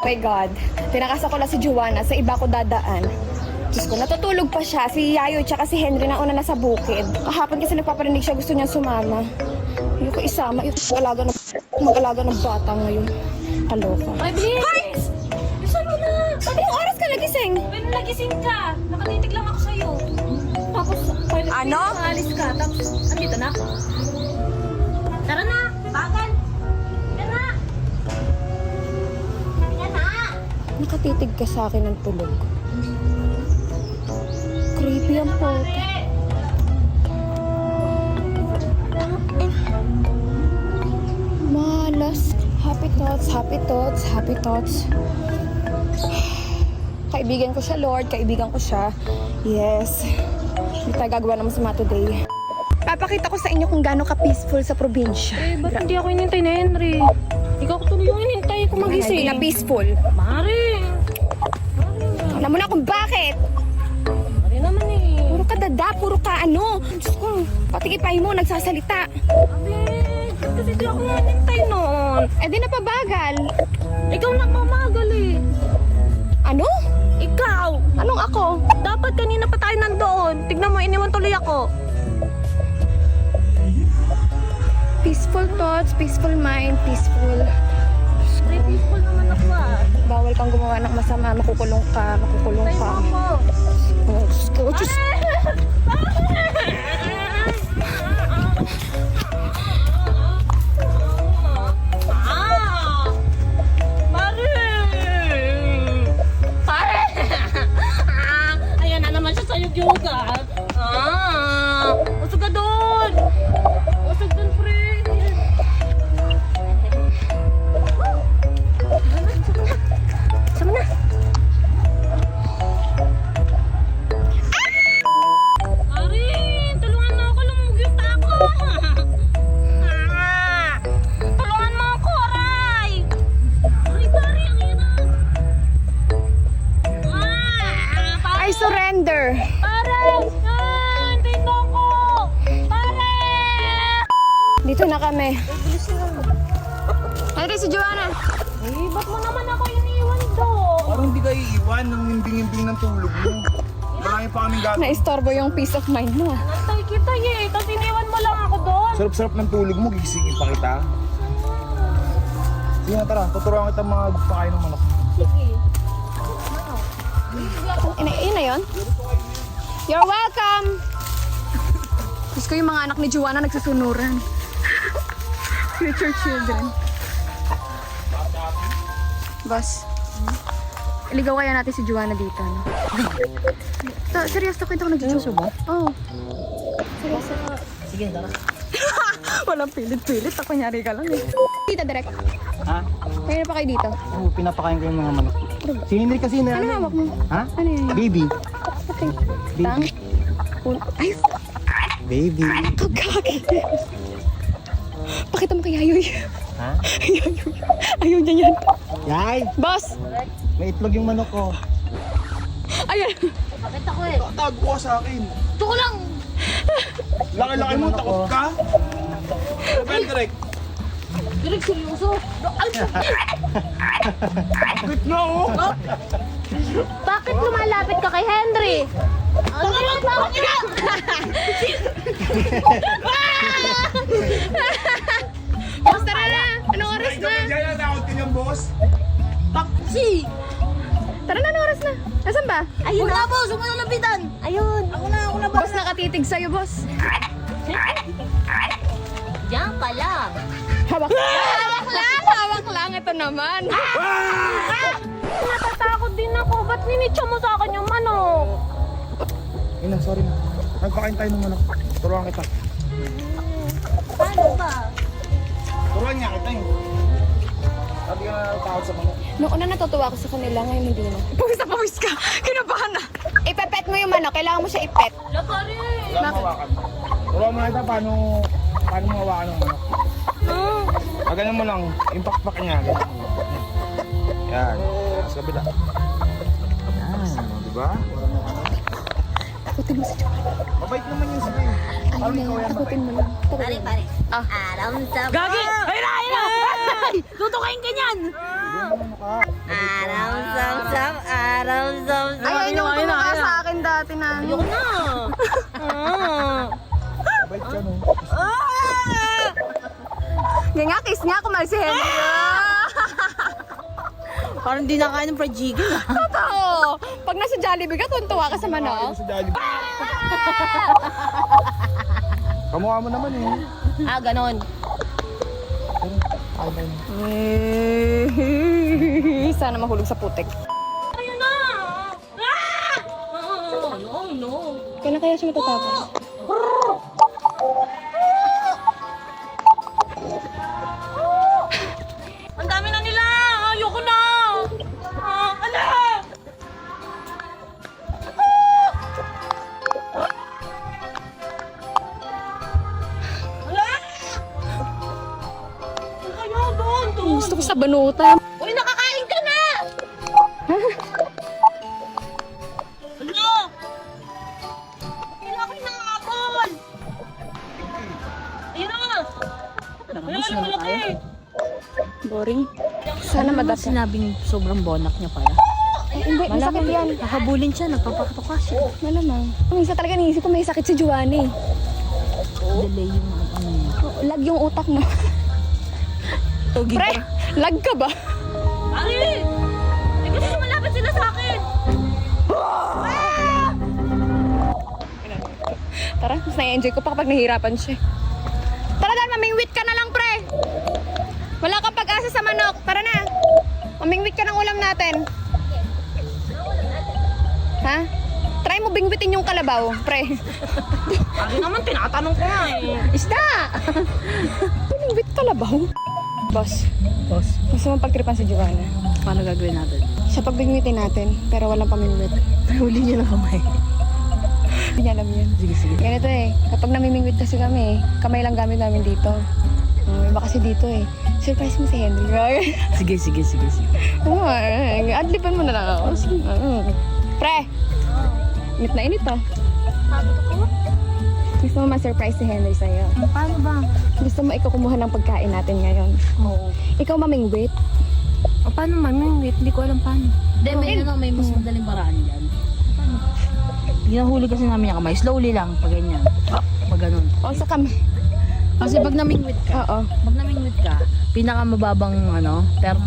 my God. Tinakasan ko lang si Joanna, sa iba ko dadaan. Diyos ko, natutulog pa siya. Si Yayo tsaka si Henry na una na sa bukid. Kahapon kasi nagpaparinig siya, gusto niya sumama. Ayoko isama, mag-alaga ng bata ngayon. Kaloka. Ay, bilis! Hearts! Saan mo na? Anong oras ka nagising? When nagising ka, nakatitig lang ako sa'yo. Tapos, Ano? Alis ka, tapos, andito na ako. Tara na! Bagal! Tara na! Tara na! Nakatitig ka sa akin ng tulog. Creepy ang puto. Malas. Happy thoughts, happy thoughts, happy thoughts. Kaibigan ko siya, Lord. Kaibigan ko siya. Yes. Hindi tayo gagawa ng masama today. Papakita ko sa inyo kung gaano ka-peaceful sa probinsya. Ba't hindi ako inintay na Henry? Ikaw tuloy yung inintay ko magising. Hindi na peaceful. Mare! Alam mo na kung bakit. Mare naman eh. Puro ka dada, puro ka ano. Diyos ko, pati ipay mo, nagsasalita. Abe, kasi di ako inintay noon. Eh di napabagal. Ikaw na mamagal eh. Ano? Ikaw! Anong ako? Dapat kanina pa tayo nandoon. Tignan mo, iniwan tuloy ako. Peaceful thoughts, peaceful mind, peaceful. Ay, peaceful naman ako ah. Bawal kang gumawa ng masama, makukulong ka, makukulong Tayo ka. mo ako. Oh, Diyos ko, Diyos. Ayan na naman siya sa yoga. Usog ka doon. Usog doon, pre. Sama na. Arin, tulungan mo ako, lumugyot ako. Tulungan mo ako, Aray. Aray, pare, ang hirap. I surrender. Pare! Hintayin mo ako! Pare! Dito na kami. Ay, si Joanna. Eh, ba't mo naman ako iniwan doon? Parang hindi ka iiwan ng himbing-himbing ng tulog mo. Marami pa kaming gagawin. Naistorbo yung peace of mind mo. Nantay kita eh, tapos iniwan mo lang ako doon. Sarap-sarap ng tulog mo, gisingin pa kita. Sige na, tara, tuturuan kita mga pakain ng manok. Sige. Ina yun? You're welcome! Gusto ko yung mga anak ni Joanna nagsusunuran. Future children. Boss, iligaw kaya natin si Joanna dito, no? Seryoso, kwento ko nag-joke ba? Oo. Seryoso. Sige, tara. Walang pilit-pilit. Ako nyari ka lang eh. Dito, direct. Ha? Kaya na pa kayo dito. Oo, pinapakain ko yung mga manok. Si Henry kasi na Ano hawak mo? Ha? Ano yun? Baby. Okay. Tang. Ay, Baby. pagkaki. Pakita mo kay Yayoy. Ha? Yayoy. Ayaw niya yan. Yay! Boss! May itlog yung manok ko. Ayan. Bakit ako eh? Tago ka sa akin. Ito ko lang! Laki-laki mo, takot ka? Open direct. Direk, seryoso. Ay, Bakit na oh? bakit lumalapit ka kay Henry? Bakit ka? Boss, tara na! Anong oras na? Diyan, nakot ka niyang boss. Taxi! Tara na, anong oras na? Nasaan ba? Ayun na, boss! Huwag mo na lapitan! Ayun! Ako na, Boss, nakatitig sa'yo, boss. Diyan ka lang. Hawak lang! Hawak lang! Hawak lang! Ito naman. Natatakot din ako. Ba't ninitsa mo sa akin yung manok? Ina, sorry na. Nagpakain tayo ng manok. Turuan kita. Paano ba? Turuan niya kita eh. Sabi ka na takot sa manok. Noong una natutuwa ako sa kanila, ngayon hindi na. Pawis na pawis ka! Kinabahan na! Ipepet mo yung manok. Kailangan mo siya ipet. Lapari! Wala mo hawakan. Turuan mo na kita paano mo hawakan ng manok. Ganyan mo lang, impact-pack niya. Yan. Sa kabila. Yan, di ba? Takutin mo si Joanna. Mabait naman yun sila eh. Ayun na yan. Takutin mo lang. Pare, pare. Ah. Aram sa... Gagi! Ayun na! Ayun na! Ay! Tutukain ka niyan! Araw, sam, araw, sam. Ayaw niyo tumaka sa akin dati na. Ayoko na. Bait ka, no? Nga nga, kiss niya, kumal si Henry. Parang di na kaya ng fried chicken. Totoo. Pag nasa Jollibee ka, tuntua ka sa manok. Sa Jollibee. Kamukha mo naman eh. Ah, ganon. Sana mahulog sa putik. Ayun na! Ah! Oh, no. Kailan kaya siya matatapos? Ang dami na nila! Ayoko na! Ala! Ala! Kayo, doon! Gusto ko sa banuta. Uy, nakakain ka na! Ala! Kailangan ng apple! Ayun na! Ayun, malaki! Boring. Sana madapa. Sinabing sobrang bonak niya pala. Ay, hindi, masakit yan. Kakabulin siya, nagpapakatuka siya. Malamang. Ang isa talaga niisip ko may sakit si Juwani. Delay yung ano niya. Lag yung utak mo. Pre, lag ka ba? Ari! Eh kasi malapit sila sa akin! Tara, mas na-enjoy ko pa kapag nahihirapan siya. Tara Dan, mamingwit ka na lang, pre. Wala kang pag-asa sa manok. Tara na. Mamingwit ka ng ulam natin. Ha? Try mo bingwitin yung kalabaw, pre. Ari naman, tinatanong ko nga eh. Isda! Bingwit kalabaw? Boss, gusto mong pagtripan si Giovanna. Paano gagawin natin? Siya pagbingwitin natin, pero walang pamingwit. Huli niya na kamay. Hindi niya alam yun. Sige, sige. Ganito eh, kapag namimingwit kasi kami, kamay lang gamit namin dito. Iba kasi dito eh. Surprise mo si Henry. Sige, sige, sige, sige. Adlipan mo na lang ako. Sige. Pre! Init na init ah. Sabi ko? Gusto mo ma-surprise si Henry sa'yo. Paano ba? Gusto mo ikaw kumuha ng pagkain natin ngayon. Oo. Ikaw mamingwit. O paano mamingwit? Hindi ko alam paano. Hindi, may mas madaling paraan dyan. Paano? Ginahuli kasi namin yung kamay. Slowly lang, pag ganyan. Pag ganun. O sa kam... Kasi pag namingwit ka, Oo. pag namingwit ka, pinakamababang 30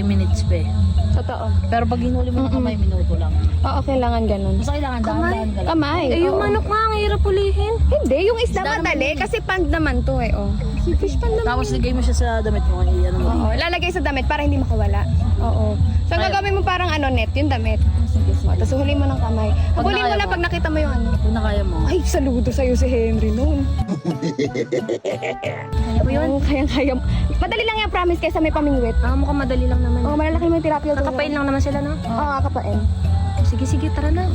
minutes pa eh. Totoo. Pero pag hinuli mo ng kamay, minuto lang. Oo, kailangan ganun. Basta kailangan dahan-dahan ka lang. Kamay. Eh, yung oo. manok nga, ang hirap ulihin. Hindi, yung isda Isda madali. naman Kasi pand naman to eh. Oh. Fish pan naman. Tapos lagay mo siya sa damit mo. Ano mo? Oo, lalagay sa damit para hindi makawala. Oo. So, ang Ay. gagawin mo parang net, yung damit. O, tapos hulin mo ng kamay. Pag Hulin mo nakaya lang mo. pag nakita mo yung ano. Kung na kaya mo. Ay, saludo sa'yo si Henry noon. Kaya ko yun. Oo, kayang-kaya. Madali lang yan, promise, kaysa may pamingwit. Mukhang madali lang naman. Oo, malalaki mo yung tilapia. Kakapain lang naman sila, no? Oo, kakapain. Sige, sige, tara na.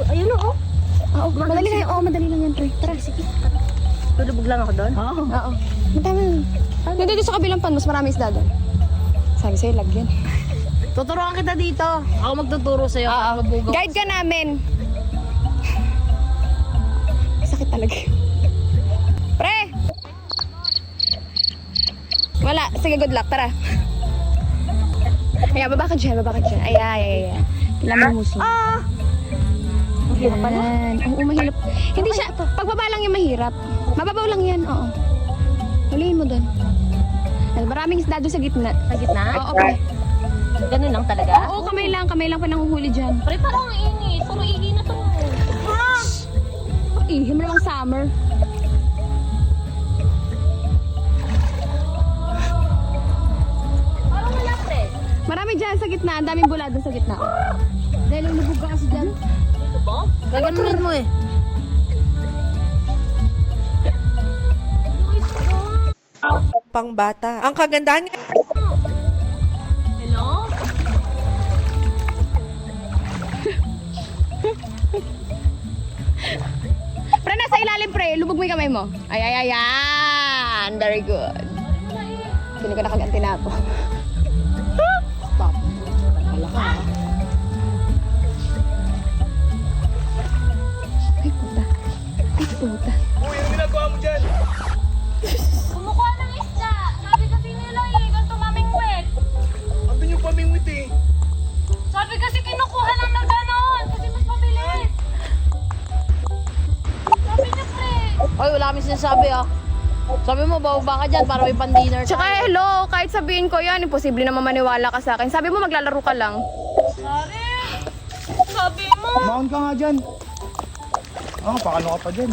Ayun o. Oo, madali lang yan. Oo, madali lang yan, pre. Tara, sige. Tulubog lang ako doon? Oo. Oo. Madami. Yung dito sa kabilang pan, mas marami isda doon. Sabi sa'yo, lagyan. Tuturuan kita dito. Ako magtuturo sa'yo. Oo. Guide ka namin. Sakit talaga. Pre! Wala. Sige, good luck. Tara. Ayan, baba ka dyan. Baba ka dyan. Ayan. Kailangan mo musin. Mahirap pala. Oo, mahirap. Hindi siya, pagbaba lang yung mahirap. Mababaw lang yan, oo. Huliin mo doon. Maraming isda doon sa gitna. Sa gitna? Oo, pre. Ganun lang talaga? Oo, kamay lang pa nanguhuli dyan. Pre, parang init. Puro ihi na to. Ihim lang summer. Parang malaki. Marami dyan sa gitna. Ang daming bulado sa gitna. Dahil ang lubog ka kasi dyan. Ito ba? Gaganunin mo eh. Pangbata. Ang kagandahan Hello? Pre, nasa ilalim pre. Lubog mo yung kamay mo. Ayan. Very good. Pili ko nakaganti na ako. Stop. Wala ka. Ay, puta. Ay, puta. Uy, ano ginagawa mo dyan? Kumukuha ng isda. Sabi kasi nila eh. sabi ah. Sabi mo, bababa ka dyan para may pan-dinner Tsaka tayo. hello, kahit sabihin ko yan, imposible naman maniwala ka sa akin. Sabi mo maglalaro ka lang. Sabi mo. Maon ka nga dyan. Pakalo ka pa dyan.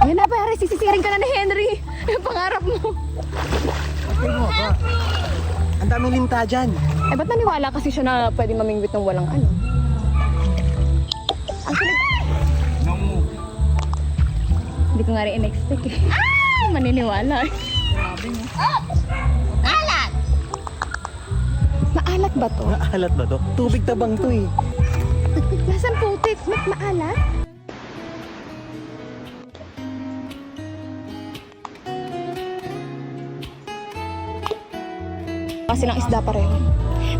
Ayan na pare, sisisiring ka na ni Henry. Yung pangarap mo. Ay mo ba? Ang daming linta dyan. Eh, ba't naniwala kasi siya na pwede mamingwit ng walang ano? Ang kulit. Nang mo. Hindi ko nga rin in-expect eh. Maniniwala eh. Sabi mo. Maalat ba to? Maalat ba to? Tubig tabang to eh. Nasaan putik? Maalat? Kasi ng isda pareho.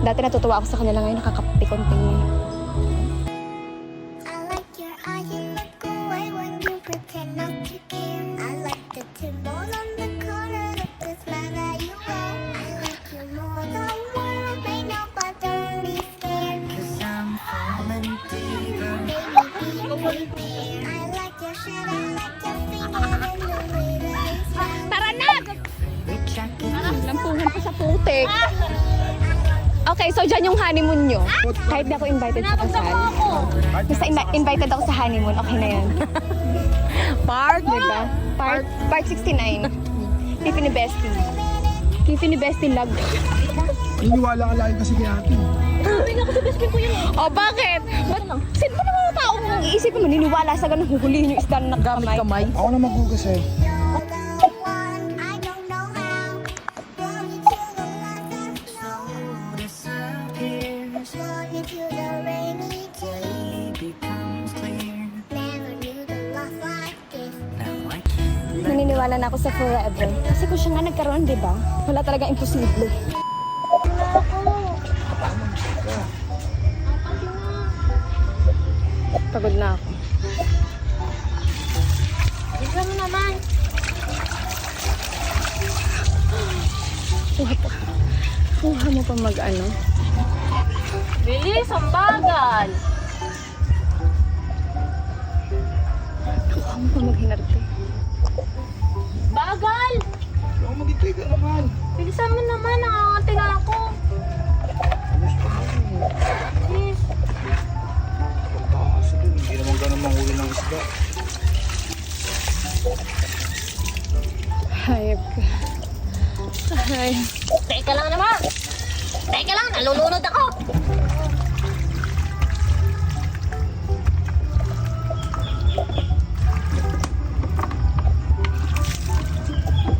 Dati natutuwa ako sa kanila, ngayon nakakapikonting. I like your eyes, you look away when you pretend not to care. I like the timbals on the corner of the smile that you wear. I like you more than world may know, but don't be scared. 'Cause I'm falling deeper. Baby, I like your shirt, I like your feet, and the way that you smile. Tara na! Lampungan pa sa putik. Okay, so dyan yung honeymoon nyo. Kahit di ako invited sa kasal. Basta invited ako sa honeymoon, okay na yan. Part, diba? Part 69. Tiffany Bestie. Tiffany Bestie Love. Iniwala ka lagi kasi kay ate. O bakit? Sino ba naman ang taong iisip mo naniniwala sa ganun huhulihin yung isda na kamay? Ako na maghugas eh. You're the one, I don't know how. Run into the light that snow disappears. Run into the rainy day becomes clear. Never knew the love like this. Naniniwala na ako sa forever. Kasi kung siya nga nagkaroon, di ba? Wala talaga imposible. Pagod na ako. Isa mo naman. Kuha mo pa mag-ano. Bilis, ang bagal. Kuha mo pa maghinarte. Bagal! Ako magintay ka naman. Bilisan mo naman, nakakati na ako. Bilis. Pagkakasi dun, hindi naman ganun manghuli ng isda. Hayop ka. Ay. Teka lang naman. Teka lang, nalulunod ako.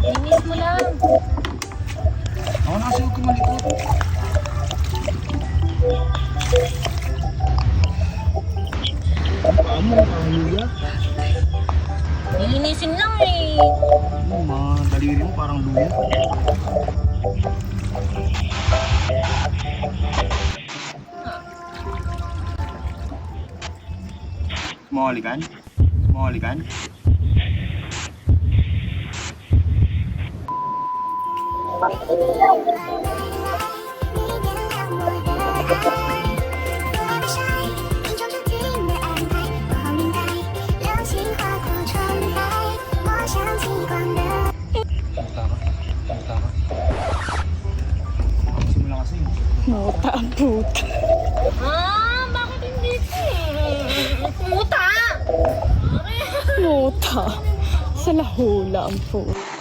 Linis mo lang. Ako na kasi huwag kumalikot. Paa mo, parang luya. Lilinisin lang eh. Mga daliri mo parang luya. Mawalikan? Mawalikan? Simula kasi. Muta ang puta. Bakit hindi Muta! Muta. Sa lahula ang puta.